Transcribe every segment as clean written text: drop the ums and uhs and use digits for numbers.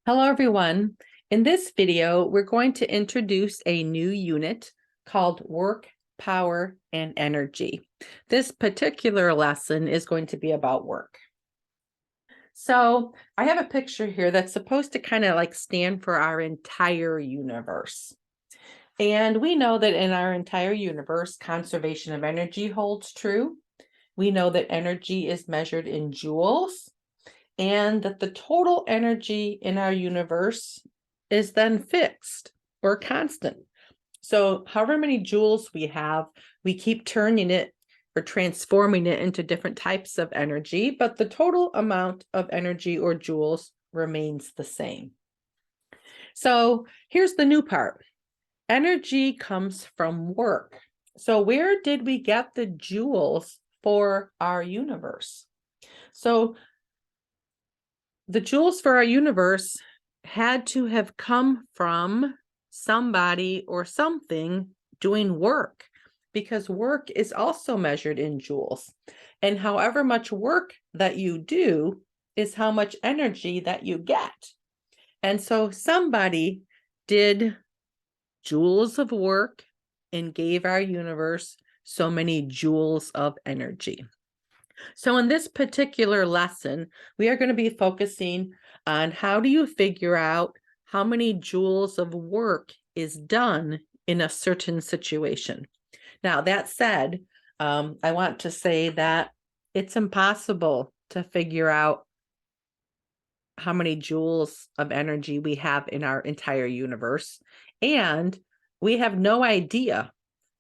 Hello, everyone. In this video, we're going to introduce a new unit called Work, Power, and Energy. This particular lesson is going to be about work. So I have a picture here that's supposed to kind of like stand for our entire universe. And we know that in our entire universe, conservation of energy holds true. We know that energy is measured in joules, and that the total energy in our universe is then fixed or constant. So however many joules we have, we keep turning it or transforming it into different types of energy, but the total amount of energy or joules remains the same. So here's the new part. Energy comes from work. So where did we get the joules for our universe? So the joules for our universe had to have come from somebody or something doing work, because work is also measured in joules. And however much work that you do is how much energy that you get. And so somebody did joules of work and gave our universe so many joules of energy. So in this particular lesson, we are going to be focusing on how do you figure out how many joules of work is done in a certain situation. Now, that said, I want to say that it's impossible to figure out how many joules of energy we have in our entire universe. And we have no idea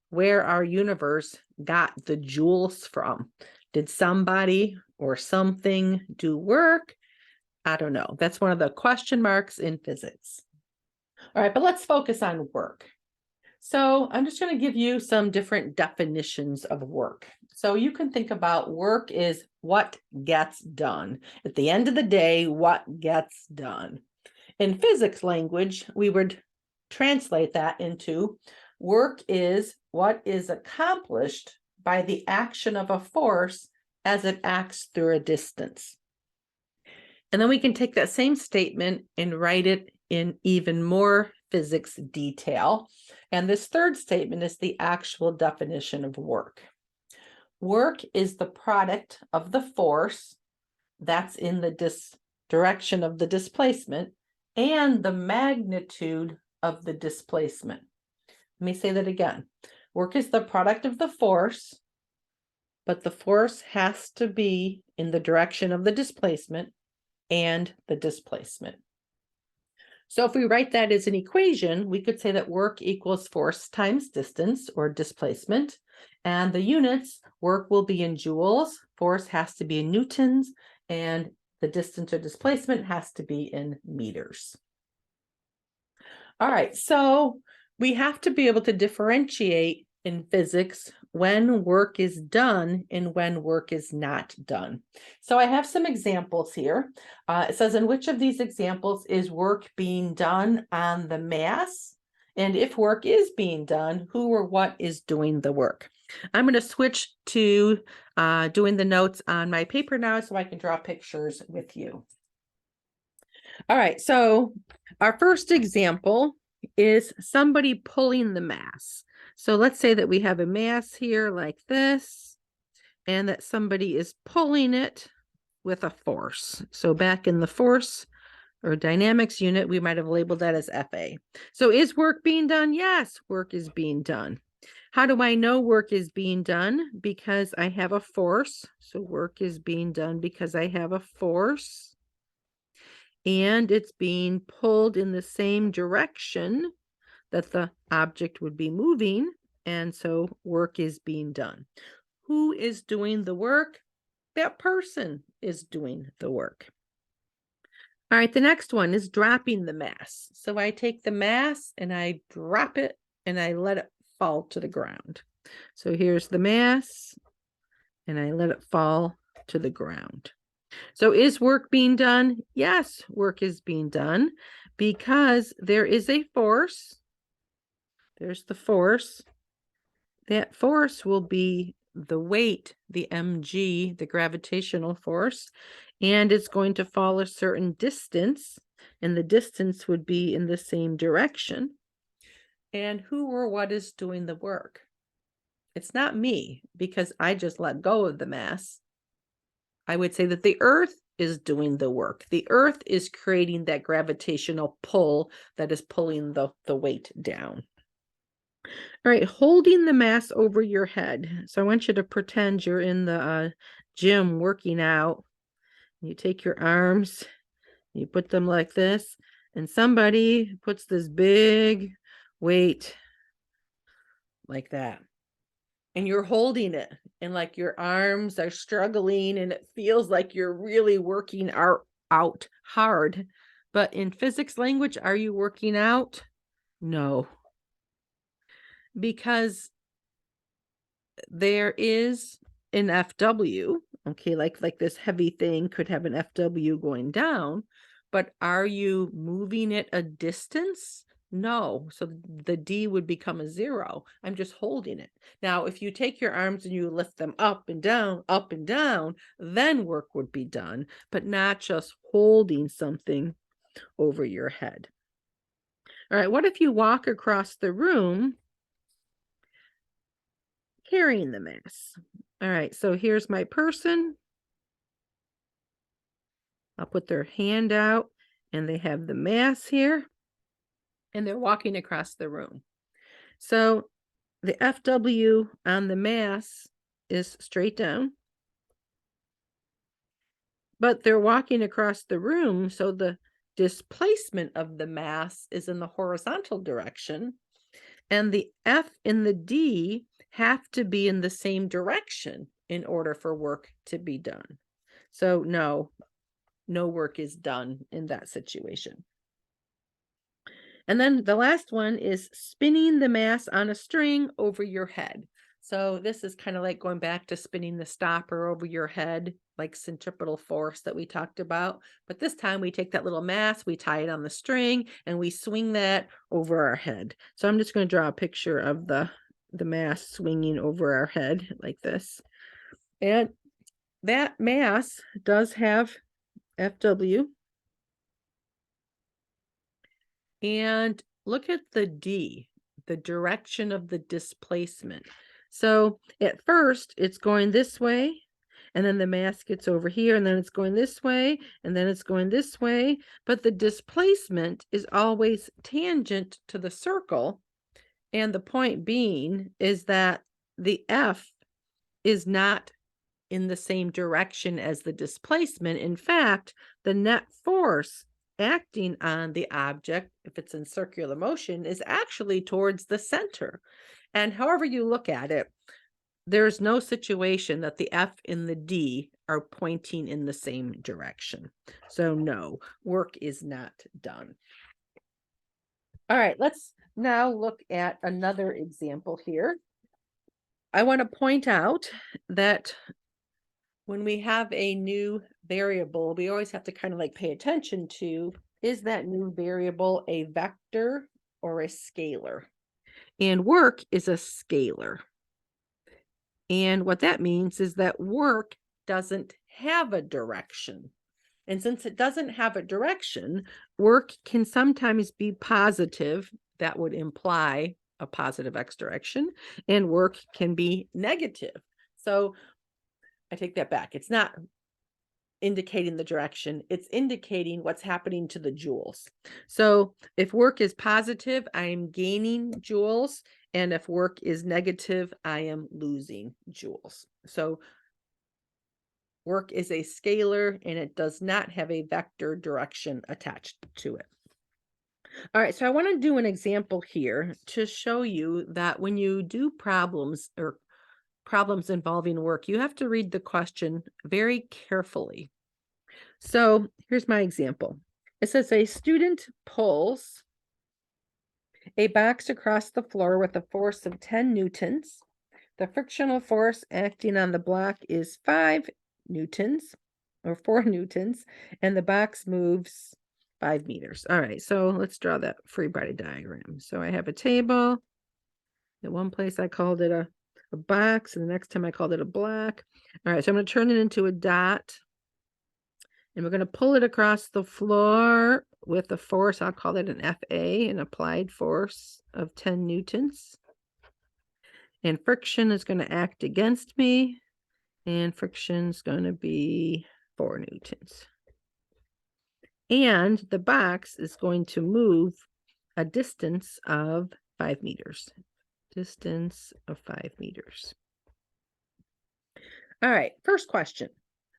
where our universe got the joules from. Did somebody or something do work? I don't know. That's one of the question marks in physics. All right, but let's focus on work. So I'm just going to give you some different definitions of work. So you can think about work is what gets done. At the end of the day, what gets done. In physics language, we would translate that into work is what is accomplished by the action of a force as it acts through a distance. And then we can take that same statement and write it in even more physics detail. And this third statement is the actual definition of work. Work is the product of the force that's in the direction of the displacement and the magnitude of the displacement. Let me say that again. Work is the product of the force, but the force has to be in the direction of the displacement and the displacement. So if we write that as an equation, we could say that work equals force times distance or displacement. And the units, work will be in joules, force has to be in newtons, and the distance or displacement has to be in meters. All right, so we have to be able to differentiate in physics when work is done and when work is not done. So I have some examples here. It says, in which of these examples is work being done on the mass? And if work is being done, who or what is doing the work? I'm going to switch to doing the notes on my paper now so I can draw pictures with you. All right, so our first example is somebody pulling the mass. So let's say that we have a mass here like this, and that somebody is pulling it with a force. So back in the force or dynamics unit, we might have labeled that as FA. So is work being done? Yes, work is being done. How do I know work is being done? Because I have a force. So work is being done because I have a force. And it's being pulled in the same direction that the object would be moving, and so work is being done. Who is doing the work? That person is doing the work. All right, the next one is dropping the mass. So I take the mass and I drop it and I let it fall to the ground. So here's the mass and I let it fall to the ground. So is work being done? Yes, work is being done because there is a force. There's the force. That force will be the weight, the mg, the gravitational force, and it's going to fall a certain distance. and the distance would be in the same direction. And who or what is doing the work? It's not me, because I just let go of the mass. I would say that the earth is doing the work. The earth is creating that gravitational pull that is pulling the weight down. All right, holding the mass over your head. So I want you to pretend you're in the gym working out. You take your arms, you put them like this, and somebody puts this big weight like that. And you're holding it, and like your arms are struggling, and it feels like you're really working out hard. But in physics language, are you working out? No. Because there is an FW, okay, like this heavy thing could have an FW going down, but are you moving it a distance? No. So the D would become a 0. I'm just holding it. Now, if you take your arms and you lift them up and down, then work would be done, but not just holding something over your head. All right, what if you walk across the room carrying the mass? All right, so here's my person. I'll put their hand out, and they have the mass here, and they're walking across the room. So the FW on the mass is straight down, but they're walking across the room, so the displacement of the mass is in the horizontal direction, and the F and the D have to be in the same direction in order for work to be done. So no work is done in that situation. And then the last one is spinning the mass on a string over your head. So this is kind of like going back to spinning the stopper over your head, like centripetal force that we talked about. But this time we take that little mass, we tie it on the string, and we swing that over our head. So I'm just going to draw a picture of the mass swinging over our head like this. And that mass does have FW. And look at the D, the direction of the displacement. So at first it's going this way, and then the mass gets over here, and then it's going this way, and then it's going this way. But the displacement is always tangent to the circle. And the point being is that the F is not in the same direction as the displacement. In fact, the net force acting on the object, if it's in circular motion, is actually towards the center. And however you look at it, there's no situation that the F and the D are pointing in the same direction. So no, work is not done. All right, let's now look at another example here. I want to point out that when we have a new variable, we always have to kind of like pay attention to, is that new variable a vector or a scalar? And work is a scalar. And what that means is that work doesn't have a direction. And since it doesn't have a direction, work can sometimes be positive. That would imply a positive x direction, and work can be negative. So I take that back. It's not indicating the direction, it's indicating what's happening to the joules. So if work is positive, I am gaining joules, and if work is negative, I am losing joules. So work is a scalar, and it does not have a vector direction attached to it. All right, so I want to do an example here to show you that when you do problems or problems involving work, you have to read the question very carefully. So here's my example. It says a student pulls a box across the floor with a force of 10 newtons. The frictional force acting on the block is 5 newtons or 4 newtons, and the box moves 5 meters. All right, so let's draw that free body diagram. So I have a table. At one place I called it a box, and the next time I called it a block. All right, so I'm going to turn it into a dot, and we're going to pull it across the floor with a force, I'll call it an FA, an applied force of 10 newtons. And friction is going to act against me, and friction is going to be 4 newtons. And the box is going to move a distance of 5 meters. Distance of 5 meters. All right, first question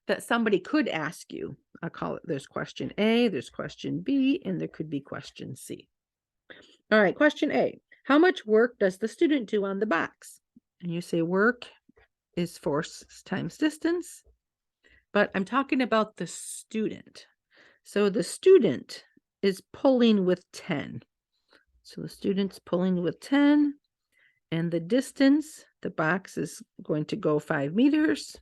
that somebody could ask you. I'll call it, there's question A, there's question B, and there could be question C. All right, question A. How much work does the student do on the box? And you say work is force times distance, but I'm talking about the student. So the student is pulling with 10. So the student's pulling with 10, and the distance, the box is going to go 5 meters.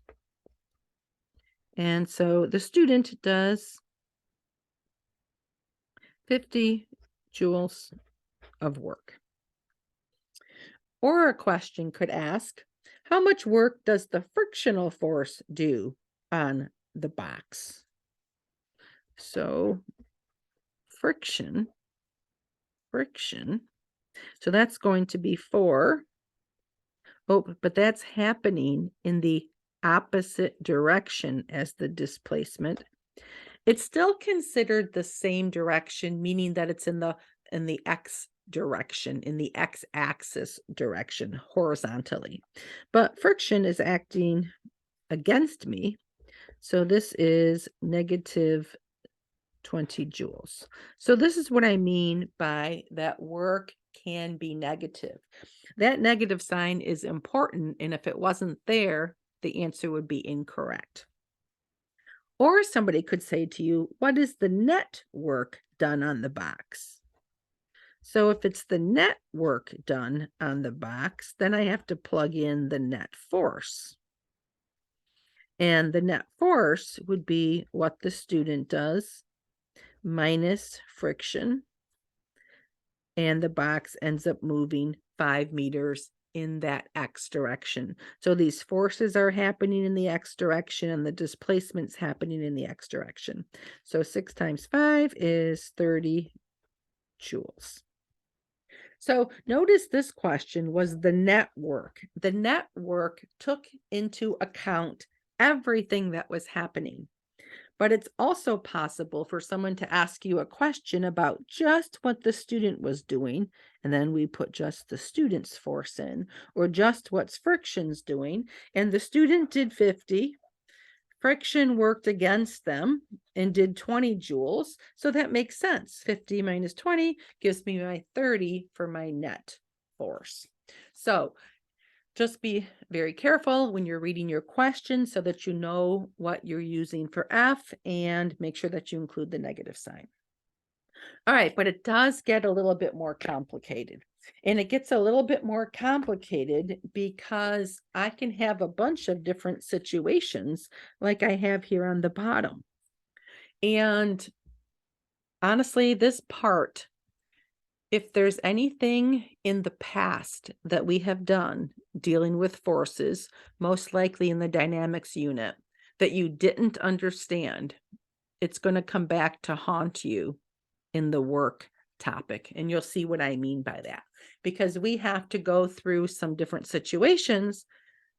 And so the student does 50 joules of work. Or a question could ask, how much work does the frictional force do on the box? So friction. So that's going to be 4. Oh, but that's happening in the opposite direction as the displacement. It's still considered the same direction, meaning that it's in the x direction, in the x-axis direction, horizontally. But friction is acting against me. So this is negative 20 joules. So this is what I mean by that work can be negative. That negative sign is important, and if it wasn't there, the answer would be incorrect. Or somebody could say to you, what is the net work done on the box? So if it's the net work done on the box, then I have to plug in the net force. And the net force would be what the student does minus friction. And the box ends up moving 5 meters in that x direction. So these forces are happening in the x direction, and the displacement's happening in the x direction. So 6 times 5 is 30 joules. So notice this question was the net work. The net work took into account everything that was happening. But it's also possible for someone to ask you a question about just what the student was doing, and then we put just the student's force in, or just what's friction's doing, and the student did 50, friction worked against them and did 20 joules, so that makes sense. 50 minus 20 gives me my 30 for my net force. So just be very careful when you're reading your question so that you know what you're using for F, and make sure that you include the negative sign. All right, but it does get a little bit more complicated. And it gets a little bit more complicated because I can have a bunch of different situations like I have here on the bottom. And honestly, this part, if there's anything in the past that we have done dealing with forces, most likely in the dynamics unit, that you didn't understand, it's going to come back to haunt you in the work topic. And you'll see what I mean by that, because we have to go through some different situations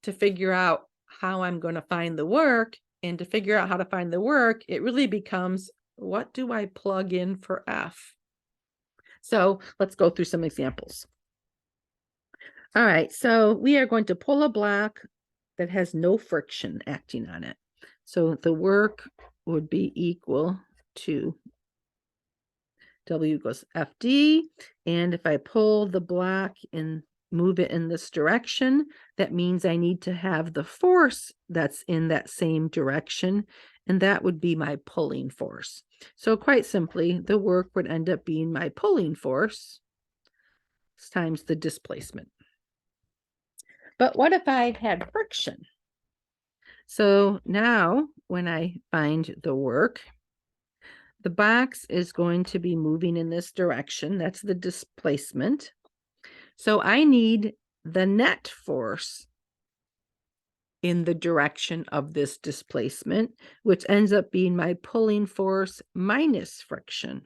to figure out how I'm going to find the work. And to figure out how to find the work, it really becomes, what do I plug in for F? So let's go through some examples. All right, so we are going to pull a block that has no friction acting on it. So the work would be equal to W equals FD. And if I pull the block and move it in this direction, that means I need to have the force that's in that same direction, and that would be my pulling force. So quite simply, the work would end up being my pulling force times the displacement. But what if I had friction? So now when I find the work, the box is going to be moving in this direction. That's the displacement. So I need the net force in the direction of this displacement, which ends up being my pulling force minus friction.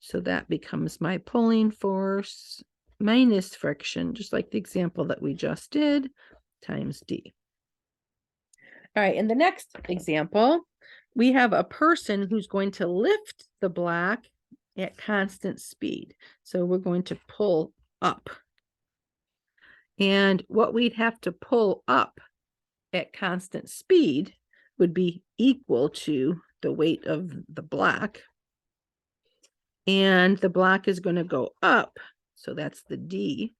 So that becomes my pulling force minus friction, just like the example that we just did, times D. All right, in the next example, we have a person who's going to lift the block at constant speed. So we're going to pull up. And what we'd have to pull up at constant speed would be equal to the weight of the block. And the block is going to go up. So that's the D.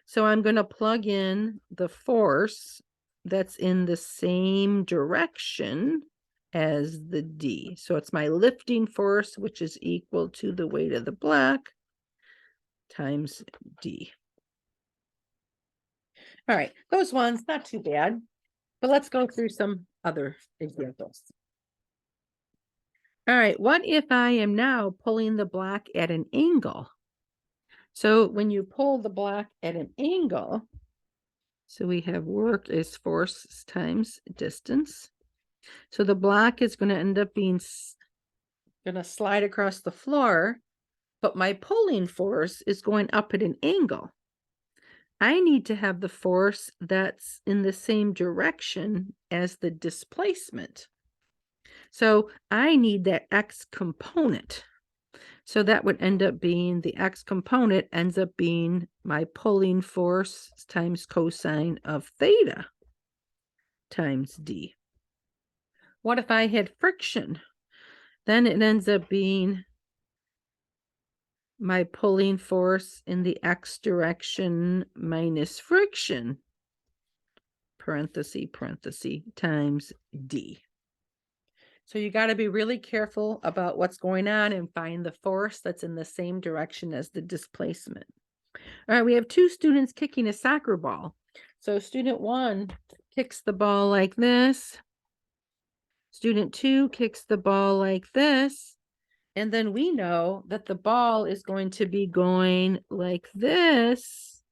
So I'm going to plug in the force that's in the same direction as the D. So it's my lifting force, which is equal to the weight of the block times D. All right, those ones, not too bad. But let's go through some other examples. All right, what if I am now pulling the block at an angle? So when you pull the block at an angle, so we have work is force times distance. So the block is going to end up being going to slide across the floor, but my pulling force is going up at an angle. I need to have the force that's in the same direction as the displacement. So I need that X component. So that would end up being the X component ends up being my pulling force times cosine of theta times D. What if I had friction? Then it ends up being my pulling force in the X direction minus friction, parenthesis, times D. So you got to be really careful about what's going on and find the force that's in the same direction as the displacement. All right, we have two students kicking a soccer ball. So student 1 kicks the ball like this. Student 2 kicks the ball like this. And then we know that the ball is going to be going like this.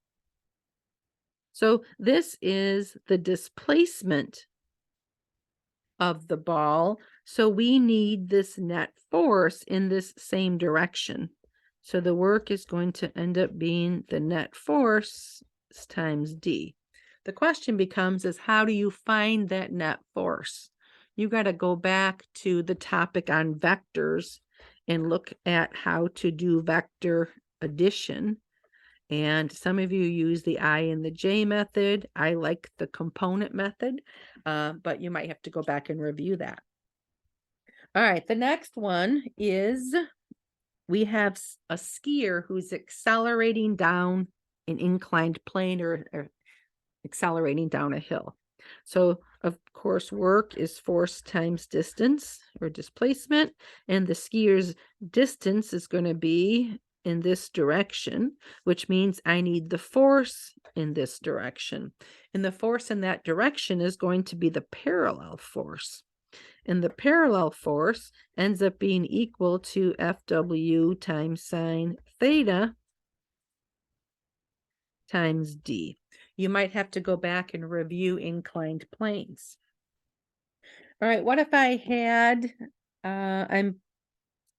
So this is the displacement of the ball. So we need this net force in this same direction. So the work is going to end up being the net force times D. The question becomes is how do you find that net force? You got to go back to the topic on vectors and look at how to do vector addition. And some of you use the I and the J method. I like the component method, but you might have to go back and review that. All right, the next one is we have a skier who's accelerating down an inclined plane or accelerating down a hill. So, of course, work is force times distance or displacement, and the skier's distance is going to be in this direction, which means I need the force in this direction. And the force in that direction is going to be the parallel force. And the parallel force ends up being equal to FW times sine theta times D. You might have to go back and review inclined planes. All right, what if I had, I'm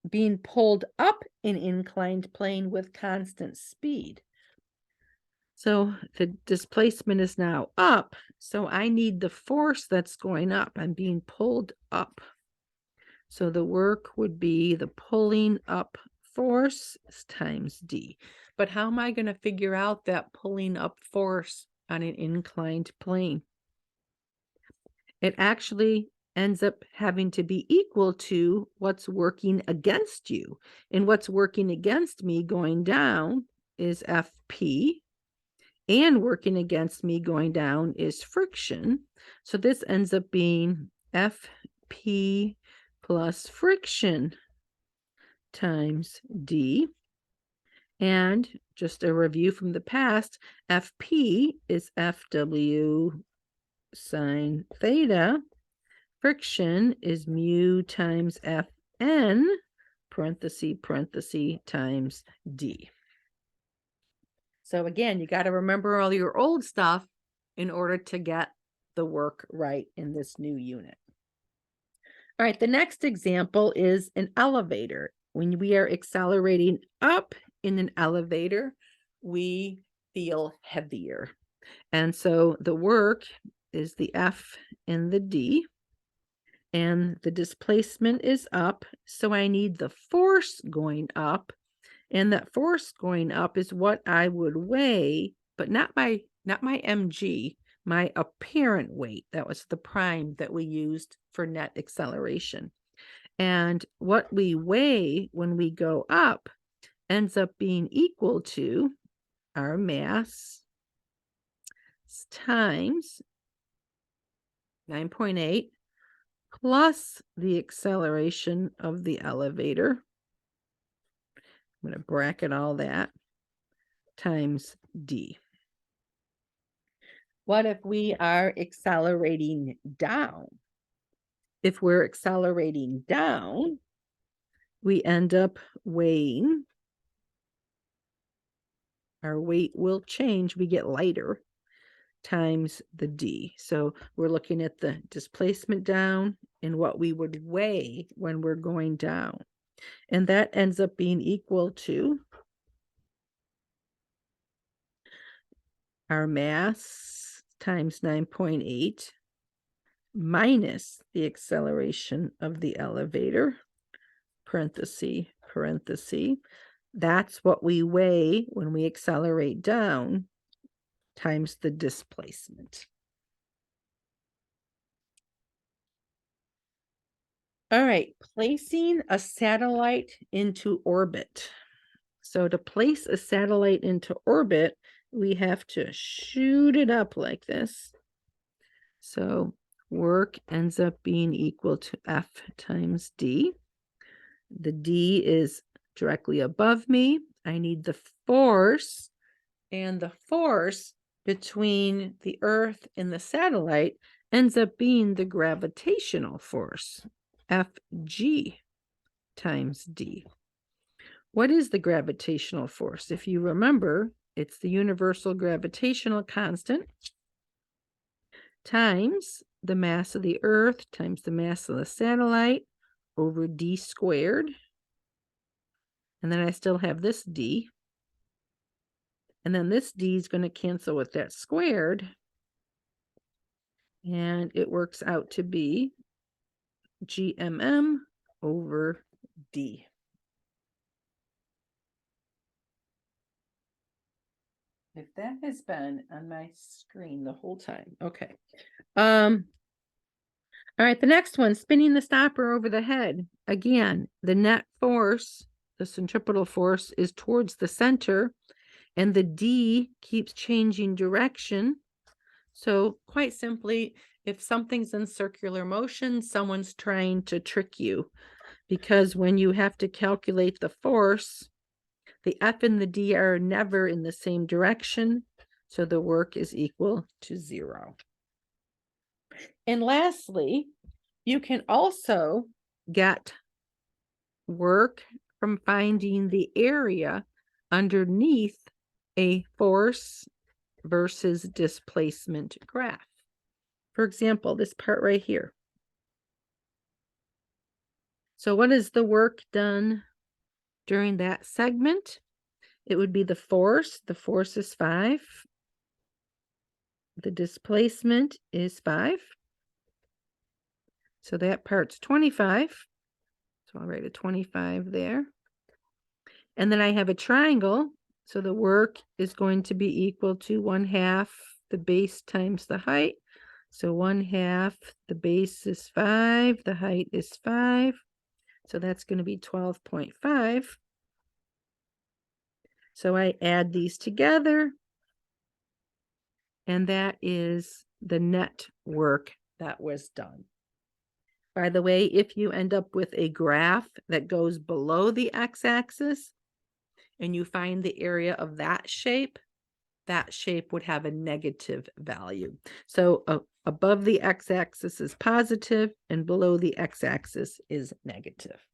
being pulled up an inclined plane with constant speed? So the displacement is now up, so I need the force that's going up. I'm being pulled up. So the work would be the pulling up force times D. But how am I going to figure out that pulling up force on an inclined plane? It actually ends up having to be equal to what's working against you. And what's working against me going down is FP. And working against me going down is friction. So this ends up being FP plus friction times D. And just a review from the past, FP is FW sine theta. Friction is mu times Fn, parenthesis, times D. So again, you got to remember all your old stuff in order to get the work right in this new unit. All right, the next example is an elevator. When we are accelerating up in an elevator, we feel heavier. And so the work is the F and the D. And the displacement is up. So I need the force going up. And that force going up is what I would weigh, but not my mg, my apparent weight. That was the prime that we used for net acceleration. And what we weigh when we go up ends up being equal to our mass times 9.8 plus the acceleration of the elevator. I'm going to bracket all that times d. What if we are accelerating down? If we're accelerating down, we end up weighing. Our weight will change. We get lighter times the d. So we're looking at the displacement down and what we would weigh when we're going down. And that ends up being equal to our mass times 9.8 minus the acceleration of the elevator, parenthesis, parenthesis. That's what we weigh when we accelerate down times the displacement. All right, placing a satellite into orbit. So to place a satellite into orbit, we have to shoot it up like this. So work ends up being equal to F times D. The D is directly above me. I need the force, and the force between the Earth and the satellite ends up being the gravitational force, Fg times D. What is the gravitational force? If you remember, it's the universal gravitational constant times the mass of the Earth times the mass of the satellite over d squared. And then I still have this d. And then this d is going to cancel with that squared. And it works out to be GMM over d. If that has been on my screen the whole time. Okay. All right, the next one, spinning the stopper over the head. Again, the net force, the centripetal force, is towards the center, and the D keeps changing direction. So quite simply, if something's in circular motion, someone's trying to trick you, because when you have to calculate the force, the F and the D are never in the same direction, so the work is equal to 0. And lastly, you can also get work from finding the area underneath a force versus displacement graph. For example, this part right here. So what is the work done during that segment? It would be the force. The force is 5. The displacement is 5. So that part's 25. So I'll write a 25 there. And then I have a triangle. So the work is going to be equal to 1/2 the base times the height. So 1/2, the base is 5, the height is 5. So that's going to be 12.5. So I add these together, and that is the net work that was done. By the way, if you end up with a graph that goes below the x-axis and you find the area of that shape would have a negative value. So above the x-axis is positive and below the x-axis is negative.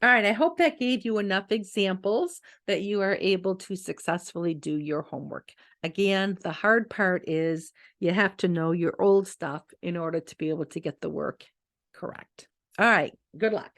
All right, I hope that gave you enough examples that you are able to successfully do your homework. Again, the hard part is you have to know your old stuff in order to be able to get the work correct. All right, good luck.